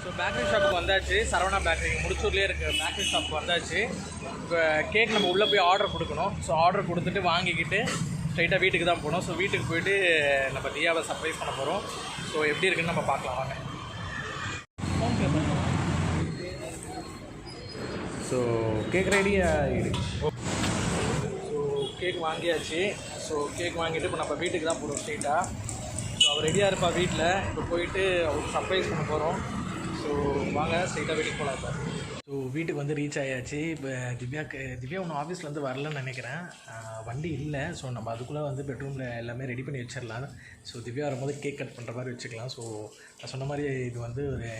So bakery ஷாப்புக்கு வந்தாச்சு. Saravana bakery முடிச்சூர்லேயே இருக்குது. பேக்கரி ஷாப்புக்கு வந்தாச்சு. இப்போ கேக் நம்ம உள்ளே போய் ஆர்டர் கொடுக்கணும். ஸோ ஆர்டர் கொடுத்துட்டு வாங்கிக்கிட்டு ஸ்ட்ரைட்டாக வீட்டுக்கு தான் போகணும். ஸோ வீட்டுக்கு போயிட்டு நம்ம தியாவை சர்ப்ரைஸ் பண்ண போகிறோம். ஸோ எப்படி இருக்குன்னு நம்ம பார்க்கலாம் வாங்க. ஸோ கேக் ரெடியாக இருக்குது. ஸோ கேக் வாங்கியாச்சு. ஸோ கேக் வாங்கிட்டு இப்போ நம்ம வீட்டுக்கு தான் போகிறோம் ஸ்ட்ரைட்டாக. ஸோ அவர் ரெடியாக இருப்பா வீட்டில். இப்போ போயிட்டு அவருக்கு சர்ப்ரைஸ் பண்ண போகிறோம். ஸோ வாங்க ஸ்ட்ரைட்டாக வீட்டுக்கு போகலாம். இப்போ ஸோ வீட்டுக்கு வந்து ரீச் ஆயாச்சு. இப்போ திவ்யா ஒன்றும் ஆஃபீஸ்லேருந்து வரலன்னு நினைக்கிறேன். வண்டி இல்லை. ஸோ நம்ம அதுக்குள்ளே வந்து பெட்ரூமில் எல்லாமே ரெடி பண்ணி வச்சிடலாம். ஸோ திவ்யா வரும்போது கேக் கட் பண்ணுற மாதிரி வச்சுக்கலாம். ஸோ நான் சொன்ன மாதிரி இது வந்து ஒரு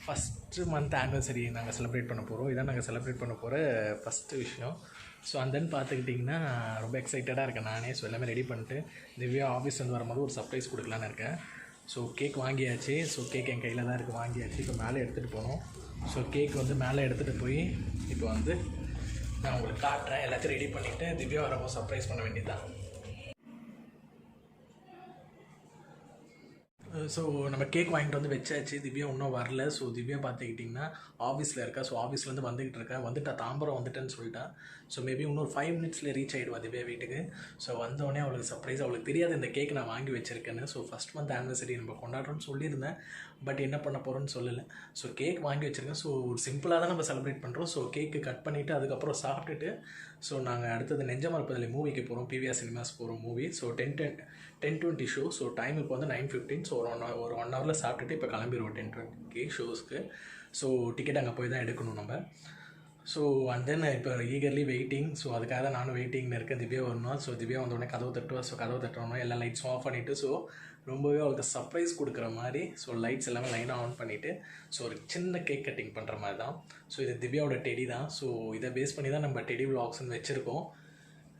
ஃபஸ்ட்டு மந்த் ஆனிவர்சரி நாங்கள் செலிப்ரேட் பண்ண போகிறோம். இதான் நாங்கள் செலிப்ரேட் பண்ண போகிற ஃபஸ்ட்டு விஷயம். ஸோ அண்ட் தென் பார்த்துக்கிட்டிங்கன்னா ரொம்ப எக்ஸைட்டடாக இருக்கேன் நானே. ஸோ எல்லாமே ரெடி பண்ணிட்டு திவ்யா ஆஃபீஸ்லேருந்து வரும்போது ஒரு சர்ப்ரைஸ் கொடுக்கலான்னு இருக்கேன். ஸோ கேக் வாங்கியாச்சு. ஸோ கேக் என் கையில் தான் இருக்குது. வாங்கியாச்சு. இப்போ மேலே எடுத்துகிட்டு போகணும். ஸோ கேக் வந்து மேலே எடுத்துகிட்டு போய் இப்போ வந்து நான் உங்களுக்கு காட்டுறேன். எல்லாத்தையும் ரெடி பண்ணிவிட்டு திவ்யா வரும்போது சர்ப்ரைஸ் பண்ண வேண்டியதுதான். ஸோ நம்ம கேக் வாங்கிட்டு வந்து வச்சாச்சு. திவ்யா இன்னும் வரல. ஸோ திவ்யா பார்த்துக்கிட்டிங்கன்னா ஆஃபீஸில் இருக்கா. ஸோ ஆஃபீஸ்லேருந்து வந்துக்கிட்டு இருக்கா. வந்துட்டா தாம்பரம் வந்துட்டேன்னு சொல்லிட்டா. ஸோ மேபி இன்னொரு 5 மினிட்ஸில் ரீச் ஆகிடுவா திவ்யா வீட்டுக்கு. ஸோ வந்தோடனே அவளுக்கு சர்ப்ரைஸ். அவளுக்கு தெரியாது இந்த கேக் நான் வாங்கி வச்சுருக்கேன்னு. ஸோ ஃபஸ்ட் மந்த் ஆனிவர்சரி நம்ம கொண்டாடுறோன்னு சொல்லியிருந்தேன். பட் என்ன பண்ண போகிறோன்னு சொல்லலை. ஸோ கேக் வாங்கி வச்சுருக்கேன். ஸோ ஒரு சிம்பிளாக தான் நம்ம செலிப்ரேட் பண்ணுறோம். ஸோ கேக்கு கட் பண்ணிவிட்டு அதுக்கப்புறம் சாப்பிட்டுட்டு ஸோ நாங்கள் அடுத்தது நெஞ்சமரப்பதிலே மூவிக்கு போகிறோம். பிவிஆர் சினிமாஸ் போகிறோம் movie. So 10:20 show. So time இப்போ வந்து 9:15. ஸோ ஒரு 1 ஹவரில் சாப்பிட்டுட்டு இப்போ கிளம்பிடுவோம் 10:20 ஷோஸ்க்கு. ஸோ டிக்கெட் அங்கே போய் தான் எடுக்கணும் நம்ம. ஸோ அண்ட் தென் இப்போ ஈகர்லி வெயிட்டிங். ஸோ அதுக்காக தான் நானும் வெயிட்டிங்னு இருக்கேன். திவ்யா வரணும். ஸோ திவ்யா வந்தோடனே கதவு தட்டுவா. ஸோ கதவு தட்டணும். எல்லா லைட்ஸும் ஆஃப் பண்ணிவிட்டு ஸோ ரொம்பவே அவளுக்கு சர்ப்ரைஸ் கொடுக்குற மாதிரி ஸோ லைட்ஸ் எல்லாமே லைனாக ஆன் பண்ணிவிட்டு ஸோ ஒரு சின்ன கேக் கட்டிங் பண்ணுற மாதிரி தான். ஸோ இது திவ்யாவோட டெடி தான். ஸோ இதை பேஸ் பண்ணி தான் நம்ம டெடி விலாக்ஸ்ன்னு வச்சுருக்கோம்.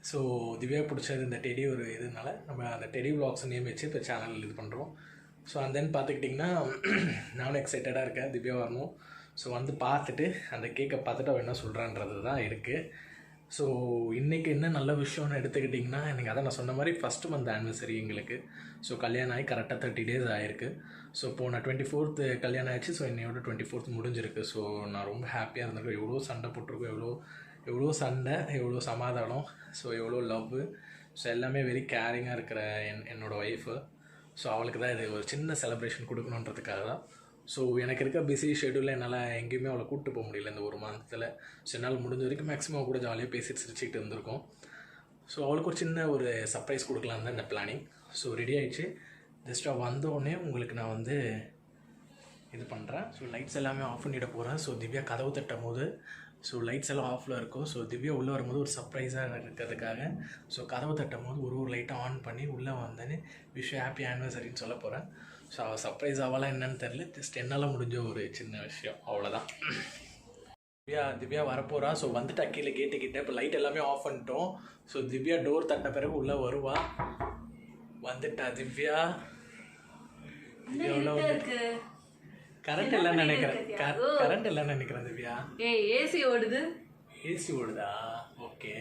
ஸோ திவ்யா பிடிச்சது இந்த டெடி ஒரு இதனால நம்ம அந்த டெடி விலாக்ஸ் நேம் வச்சு இப்போ சேனல் இது பண்ணுறோம். ஸோ அண்ட் தென் பார்த்துக்கிட்டிங்கன்னா நானும் எக்ஸைட்டடாக இருக்கேன். திவ்யா வரணும். ஸோ வந்து பார்த்துட்டு அந்த கேக்கை பார்த்துட்டு அவள் என்ன சொல்கிறான்றது தான் இருக்குது. ஸோ இன்றைக்கி என்ன நல்ல விஷயம்னு எடுத்துக்கிட்டிங்கன்னா எனக்கு அதான் நான் சொன்ன மாதிரி ஃபஸ்ட்டு மந்த் ஆனிவர்சரி எங்களுக்கு. ஸோ கல்யாணம் ஆகி கரெக்டாக 30 days ஆகிருக்கு. ஸோ இப்போது நான் 24th கல்யாணம் ஆயிடுச்சு. ஸோ என்னையோட 24th முடிஞ்சிருக்கு. ஸோ நான் ரொம்ப ஹாப்பியாக இருந்திருக்கேன். எவ்வளோ சண்டை போட்டிருக்கோம். எவ்வளோ சண்டை, எவ்வளோ சமாதானம், ஸோ எவ்வளோ லவ்வு. ஸோ எல்லாமே வெரி கேரிங்காக இருக்கிற என்னோடய ஒய்ஃபு. ஸோ அவளுக்கு தான் இது ஒரு சின்ன செலிப்ரேஷன் கொடுக்கணுன்றதுக்காக தான். ஸோ எனக்கு இருக்க பிஸி ஷெடியூலில் என்னால் எங்கேயுமே அவளை கூப்பிட்டு போக முடியல இந்த ஒரு மந்த்தில். ஸோ என்னால் முடிஞ்ச வரைக்கும் மேக்ஸிமம் கூட ஜாலியாக பேசிட்டு சிரிச்சிட்டு இருந்திருக்கோம். ஸோ அவளுக்கு ஒரு சின்ன ஒரு சர்ப்ரைஸ் கொடுக்கலான்னு தான் இந்த பிளானிங். ஸோ ரெடி ஆகிடுச்சு. ஜஸ்ட்டாக வந்தோடனே உங்களுக்கு நான் வந்து இது பண்ணுறேன். ஸோ லைட்ஸ் எல்லாமே ஆஃப் பண்ணிவிட போகிறேன். ஸோ திவ்யா கதவு தட்டும் போது ஸோ லைட்ஸ் எல்லாம் ஆஃபில் இருக்கும். ஸோ திவ்யா உள்ளே வரும்போது ஒரு சர்ப்ரைஸாக இருக்கிறதுக்காக ஸோ கதவு தட்டும் போது ஒரு லைட்டை ஆன் பண்ணி உள்ளே வந்தேன்னு விஷ் ஹாப்பி ஆனிவர்சரின்னு சொல்ல போகிறேன். ஸோ அவள் சர்ப்ரைஸ் ஆகலாம் என்னன்னு தெரில. ஜஸ்ட் என்னால் முடிஞ்ச ஒரு சின்ன விஷயம் அவ்வளோதான். திவ்யா வரப்போகிறா. ஸோ வந்துட்டு கீழே கேட்டுக்கிட்டே இப்போ லைட் எல்லாமே ஆஃப் பண்ணிட்டோம். ஸோ திவ்யா டோர் தட்ட பிறகு உள்ளே வருவா. வந்துட்டா திவ்யா. எவ்வளோ கரண்ட் இல்லைன்னு நினைக்கிறேன் திவ்யா. ஏசி ஓடுது. ஏசி ஓடுதா? ஓகே.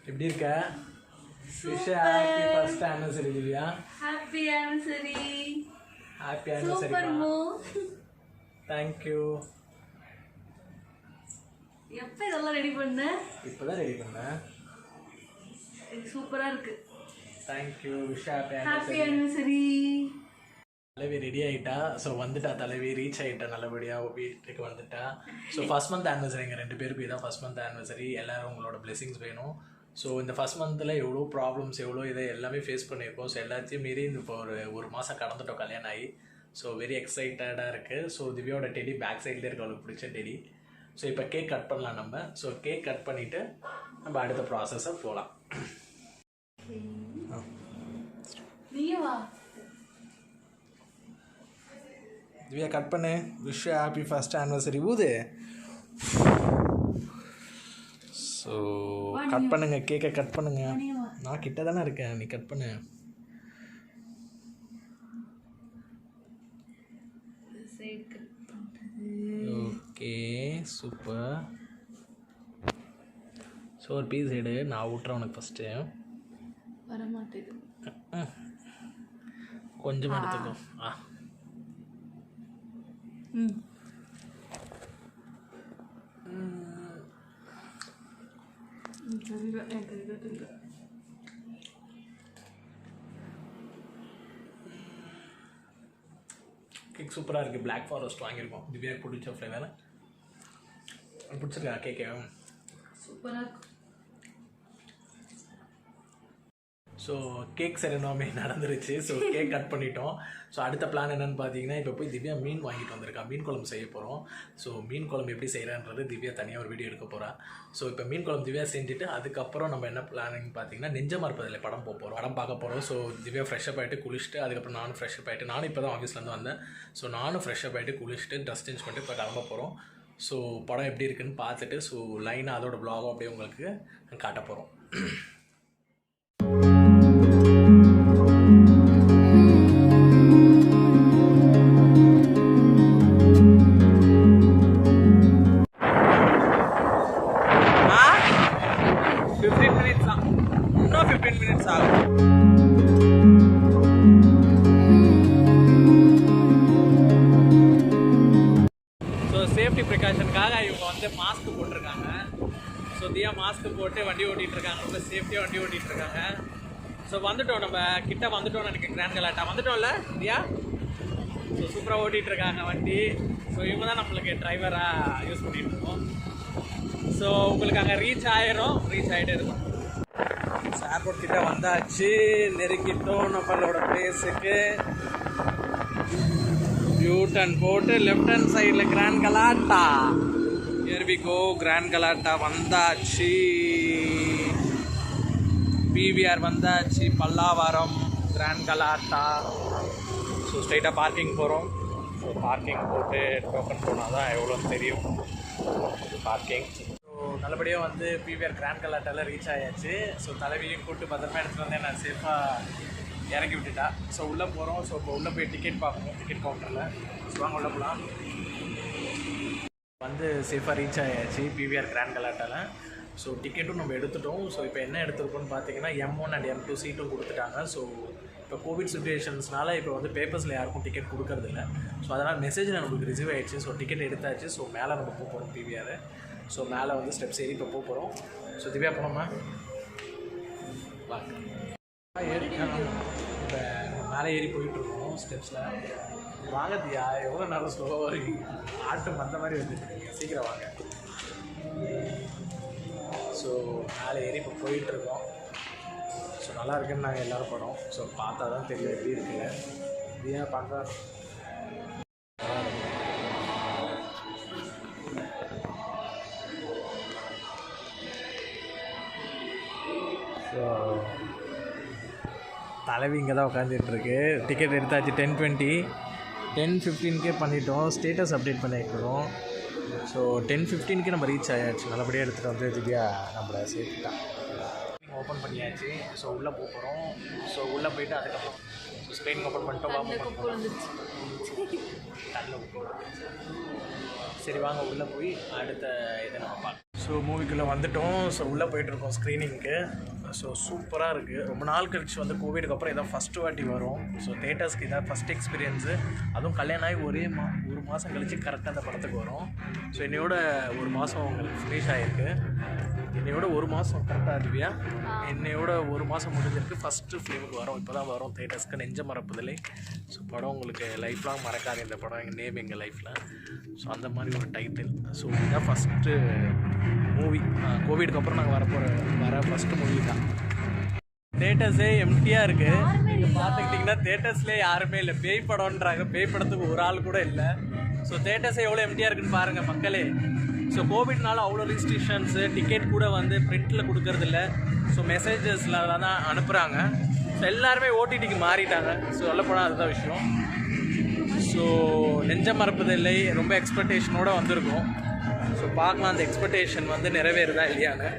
எப்படி இருக்க? Happy first anniversary Divya. Happy anniversary. Happy anniversary. Thank you. எப்ப இதெல்லாம் ரெடி பண்ண? இப்போதான் ரெடி பண்ணேன். சூப்பரா இருக்கு. Thank you. Wish happy anniversary. தலைவி ரெடி ஆகிட்டா. ஸோ வந்துட்டா தலைவி. ரீச் ஆகிட்டா நல்லபடியாக வீட்டுக்கு வந்துட்டா. ஸோ ஃபஸ்ட் மந்த் ஆனிவர்சரி எங்கள் 2 பேருக்கு இதான் ஃபஸ்ட் மந்த் ஆனிவர்சரி. எல்லோரும் உங்களோட பிளெஸிங்ஸ் வேணும். ஸோ இந்த ஃபஸ்ட் மந்தில் எவ்வளோ ப்ராப்ளம்ஸ் எவ்வளோ இதை எல்லாமே ஃபேஸ் பண்ணியிருக்கோம். ஸோ எல்லாத்தையும் மீறி இப்போ ஒரு மாதம் கடந்துட்டோம் கல்யாணம் ஆகி. ஸோ வெரி எக்ஸைட்டடாக இருக்குது. ஸோ திவ்யாவோட டெடி பேக் சைட்லேயே இருக்கு அவளுக்கு பிடிச்ச டெடி. ஸோ இப்போ கேக் கட் பண்ணலாம் நம்ம. ஸோ கேக் கட் பண்ணிவிட்டு நம்ம அடுத்த ப்ராசஸை போகலாம். திவ்யா கட் பண்ணு. Wish happy first anniversary. ஊது. ஸோ கட் பண்ணுங்க. கேக்கை கட் பண்ணுங்க. நான் கிட்ட தானே இருக்கேன். நீ கட் பண்ணு. Okay super. ஸோ ஒரு பீஸ் எடு. நான் விட்டுறேன் உனக்கு ஃபஸ்ட்டு. வரமாட்டேது. கொஞ்சமாக எடுத்துக்கோ. ம் தெரியல, எனக்கு இது தெரியல. கேக் சூப்பராக இருக்குது. பிளாக் ஃபாரஸ்ட் வாங்கியிருக்கோம். திவ்யாவுக்கு பிடிச்ச ஃப்ளேவர். பிடிச்சிருக்கா கேக்கு? சூப்பராக இருக்கும். ஸோ கேக் செரனாமி நடந்துருச்சு. ஸோ கேக் கட் பண்ணிட்டோம். ஸோ அடுத்த பிளான் என்னென்னு பார்த்தீங்கன்னா, இப்போ போய் திவ்யா மீன் வாங்கிட்டு வந்திருக்கா. மீன் குழம்பு செய்ய போகிறோம். ஸோ மீன் குழம்பு எப்படி செய்கிறான்றது திவ்யா தனியாக ஒரு வீடியோ எடுக்க போகிறா. ஸோ இப்போ மீன் குழம்பு திவ்யா செஞ்சுட்டு அதுக்கப்புறம் நம்ம என்ன பிளானிங் பார்த்தீங்கன்னா, நெஞ்ச மறுப்பதில் படம் போகிறோம். படம் பார்க்க போகிறோம். ஸோ திவ்யா ஃப்ரெஷ்ஷப் ஆகிட்டு குளிச்சுட்டு அதுக்கப்புறம் நானும் ஃப்ரெஷ்ஷப் ஆகிட்டு, நானும் இப்போ தான் ஆஃபீஸ்லேருந்து வந்தேன். ஸோ நானும் ஃப்ரெஷ்ஷப் ஆகிட்டு குளிச்சுட்டு ட்ரெஸ் சேஞ்ச் பண்ணிட்டு இப்போ கிளம்ப போகிறோம். ஸோ படம் எப்படி இருக்குன்னு பார்த்துட்டு ஸோ லைனாக அதோட வ்ளாகும் அப்படியே உங்களுக்கு காட்ட போகிறோம். சேஃப்டி ப்ரிகாஷனுக்காக இவங்க வந்து மாஸ்க் போட்டிருக்காங்க. ஸோ தியா மாஸ்க் போட்டு வண்டி ஓட்டிகிட்டு இருக்காங்க. ரொம்ப சேஃப்டியாக வண்டி ஓட்டிகிட்டு இருக்காங்க. ஸோ வந்துட்டோம், நம்ம கிட்ட வந்துட்டோம்னு நினைக்கிறேன். கிராண்ட் கலாட்டா வந்துட்டோம்ல தியா? ஸோ சூப்பராக ஓட்டிகிட்டு இருக்காங்க வண்டி. ஸோ இவங்க தான் நம்மளுக்கு டிரைவராக யூஸ் பண்ணிகிட்டு இருக்கோம். ஸோ உங்களுக்கு அங்கே ரீச் ஆகிட்டே இருக்கும். ஸோ ஏர்போர்ட் கிட்ட வந்தாச்சு, நெருங்கிட்டோம் நம்மளோட பிளேஸுக்கு. யூ டர்ன் போட்டு லெஃப்ட் ஹேண்ட் சைடில் Grand Galada. Here we go. Grand Galada வந்தாச்சு. பிவிஆர் வந்தாச்சு. பல்லாவரம் கிராண்ட் கலாட்டா. ஸோ ஸ்ட்ரைட்டாக பார்க்கிங் போகிறோம். ஸோ பார்க்கிங் போட்டு டோக்கன் போனால் தான் எவ்வளோன்னு தெரியும் பார்க்கிங். ஸோ நல்லபடியாக வந்து பிவிஆர் கிராண்ட் கலாட்டாவில் ரீச் ஆயாச்சு. ஸோ தலைவியும் கூப்பிட்டு பத்திரமா எடுத்துகிட்டு வந்தேன். நான் சேஃபாக இறக்கி விட்டுட்டா. ஸோ உள்ளே போகிறோம். ஸோ இப்போ உள்ளே போய் டிக்கெட் பார்க்கணும், டிக்கெட் கவுண்டரில். ஸோ வாங்க உள்ளே போகலாம். வந்து சேஃபாக ரீச் ஆயாச்சு பிவிஆர் கிராண்ட் கலாட்டாவில். ஸோ டிக்கெட்டும் நம்ம எடுத்துட்டோம். ஸோ இப்போ என்ன எடுத்துருக்கோன்னு பார்த்தீங்கன்னா, M1 and M2 சீட்டும் கொடுத்துட்டாங்க. ஸோ இப்போ கோவிட் சுச்சுவேஷன்ஸ்னால இப்போ வந்து பேப்பர்ஸில் யாருக்கும் டிக்கெட் கொடுக்கறதில்ல. ஸோ அதனால் மெசேஜில் நம்மளுக்கு ரிசீவ் ஆகிடுச்சு. ஸோ டிக்கெட் எடுத்தாச்சு. ஸோ மேலே நம்ம போக போகிறோம் பிவிஆர். ஸோ மேலே வந்து ஸ்டெப்ஸ் ஏறி இப்போ போக போகிறோம். ஸோ திவ்யா போனோம்னா வாங்க ஏறி இப்போ மேலே ஏறி போயிட்டுருக்கோம் ஸ்டெப்ஸில். வாங்க தியா, எவ்வளோ நேரம் ஸ்லோவாக இருக்கீங்க? ஆட்டம் அந்த மாதிரி வந்துட்டுருக்கீங்க, சீக்கிரம் வாங்க. ஸோ மேலே ஏறி இப்போ போயிட்டுருக்கோம். ஸோ நல்லா இருக்குன்னு நாங்கள் எல்லோரும் படம். ஸோ பார்த்தா தான் தெரியும் எப்படி இருக்குங்க. தியா பார்க்க ஸோ தலைவி இங்கே தான் உட்காந்துட்டுருக்கு. டிக்கெட் எடுத்தாச்சு. 10:20 10:15 பண்ணிட்டோம். ஸ்டேட்டஸ் அப்டேட் பண்ணிட்டுருக்கோம். ஸோ 10:15 நம்ம ரீச் ஆயாச்சு. நல்லபடியாக எடுத்துகிட்டு வந்து திவ்யா நம்மளை சேர்த்துட்டான். ஓப்பன் பண்ணியாச்சு. ஸோ உள்ளே போகிறோம். ஸோ உள்ளே போயிட்டு அதுக்கப்புறம் ஸ்க்ரீன் ஓப்பன் பண்ணிட்டோம். சரி வாங்க உள்ளே போய் அடுத்த இதை நம்ம பார்க்கலாம். ஸோ மூவிக்குள்ளே வந்துட்டோம். ஸோ உள்ளே போயிட்டுருக்கோம் ஸ்க்ரீனிங்க்கு. ஸோ சூப்பராக இருக்குது. ரொம்ப நாள் கழிச்சு வந்து கோவிடுக்கு அப்புறம் இதான் ஃபஸ்ட்டு வாட்டி வரும். ஸோ தேட்டர்ஸ்க்கு இதான் ஃபஸ்ட் எக்ஸ்பீரியன்ஸு. அதுவும் கல்யாணம் ஆகி ஒரு மாதம் கழித்து கரெக்டாக அந்த படத்துக்கு வரும். ஸோ என்னையோட ஒரு மாதம் உங்களுக்கு ஃபினிஷ் ஆகிருக்கு. என்னையோட ஒரு மாதம் கரெக்டாக திவ்யா, என்னையோட ஒரு மாதம் முடிஞ்சிருக்கு. ஃபஸ்ட்டு ஃபிலிமுக்கு வரும். இப்போ தான் வரும் தேட்டர்ஸ்க்கு. நெஞ்ச மறப்பதில்லை. ஸோ படம் உங்களுக்கு லைஃப் லாங் மறக்காது. இந்த படம் எங்கள் நேம் எங்கள் லைஃப்பில். ஸோ அந்த மாதிரி ஒரு டைட்டில். ஸோ இதுதான் ஃபஸ்ட்டு மூவி. கோவிடுக்கு அப்புறம் நாங்கள் வர ஃபஸ்ட்டு மூவி தான். தேட்டர்ஸே எம்டியாக இருக்குது. நீங்கள் பார்த்துக்கிட்டிங்கன்னா தேட்டர்ஸ்லேயே யாருமே இல்லை. பேய் படம்ன்றாங்க. பேய் படத்துக்கு ஒரு ஆள் கூட இல்லை. ஸோ தேட்டர்ஸே எவ்வளோ எம்டியாக இருக்குன்னு பாருங்கள் மக்களே. ஸோ கோவிட்னால அவ்வளோ ரெஸ்ட்ரிக்ஷன்ஸு. டிக்கெட் கூட வந்து பிரிண்டில் கொடுக்கறதில்ல. ஸோ மெசேஜஸில் தான் அனுப்புகிறாங்க. ஸோ எல்லாருமே ஓடிடிக்கு மாறிட்டாங்க. ஸோ சொல்லப்போனால் அதுதான் விஷயம். ஸோ நெஞ்ச மறப்பதில்லை ரொம்ப எக்ஸ்பெக்டேஷனோடு வந்திருக்கோம். ஸோ பார்க்கலாம் அந்த எக்ஸ்பெக்டேஷன் வந்து நிறைவேறுதா இல்லையான்னு.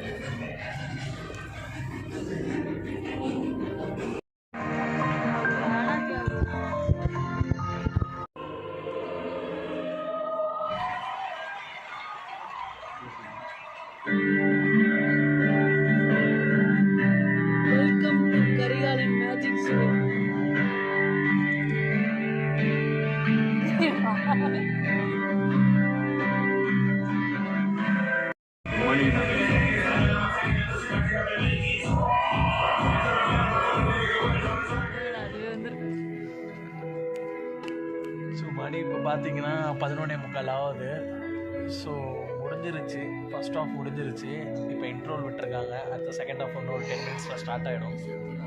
Welcome to Karikalan magic show. பார்த்தீங்கன்னா 11:45 ஆகுது. ஸோ முடிஞ்சிருச்சு, ஃபர்ஸ்ட் ஆஃப் முடிஞ்சிருச்சு. இப்போ இன்ட்ரோல் விட்டுருக்காங்க. அடுத்த செகண்ட் ஆஃப் இன்னும் ஒரு 10 மினிட்ஸில் ஸ்டார்ட் ஆகிடும்.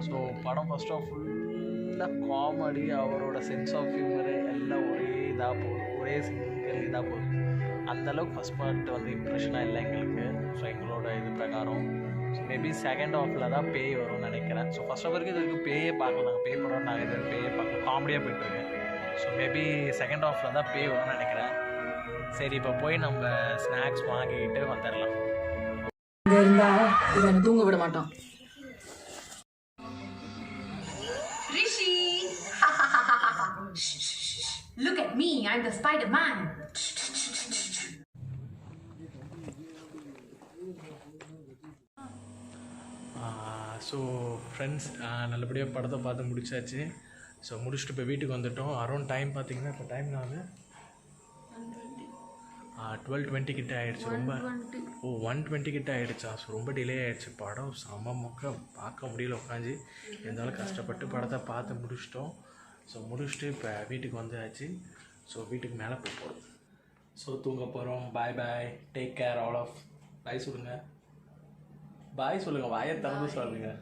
ஸோ படம் ஃபர்ஸ்ட் ஆஃப் ஃபுல்லாக காமெடி, அவரோட சென்ஸ் ஆஃப் ஹியூமரு எல்லாம் ஒரே இதாக போகுது, ஒரே சிங்கிள் இதாக போகுது. அந்தளவுக்கு ஃபஸ்ட் பார்ட் வந்து இம்ப்ரெஷனாக இல்லை எங்களுக்கு. ஸோ எங்களோட இது பிரகாரம் ஸோ மேபி செகண்ட் ஆஃபில் தான் பேய் வரும்னு நினைக்கிறேன். ஸோ ஃபர்ஸ்ட் ஆஃப் வரைக்கும் இது வரைக்கும் பேயே பார்க்கல, நாங்கள் பேய் படம் நாங்கள் இது பேயே பார்க்கல, காமெடியாக போய்ட்டுருக்கு. ஸோ மேபி செகண்ட் ஆஃபில் தான் பேய் வரும்னு நினைக்கிறேன். சரி, இப்போ போய் நம்ம ஸ்நாக்ஸ் வாங்கிக்கிட்டு வந்துடலாம். இங்க இருந்தா இவனை தூங்க விட மாட்டான். Rishi! Look at me, I'm the Spider-Man. So friends, நல்லபடியாக படத்தை பார்த்து முடிச்சாச்சு. ஸோ முடிச்சுட்டு இப்போ வீட்டுக்கு வந்துவிட்டோம். அரௌண்ட் டைம் பார்த்தீங்கன்னா இப்போ டைம் நான் 12:20 கிட்ட ஆகிடுச்சு. ரொம்ப 1:20 கிட்ட ஆகிடுச்சா? ஸோ ரொம்ப டிலே ஆகிடுச்சு. படம் செம மொக்க, பார்க்க முடியல உட்காந்து. இருந்தாலும் கஷ்டப்பட்டு படத்தை பார்த்து முடிச்சிட்டோம். ஸோ முடிச்சுட்டு இப்போ வீட்டுக்கு வந்தாச்சு. ஸோ வீட்டுக்கு மேலே போகிறோம். ஸோ தூங்க போகிறோம். பாய் பாய், டேக் கேர் ஆல் ஆஃப். பாய் சொல்லுங்கள், பாய் சொல்லுங்கள், வாயை திறந்து சொல்லுங்கள்.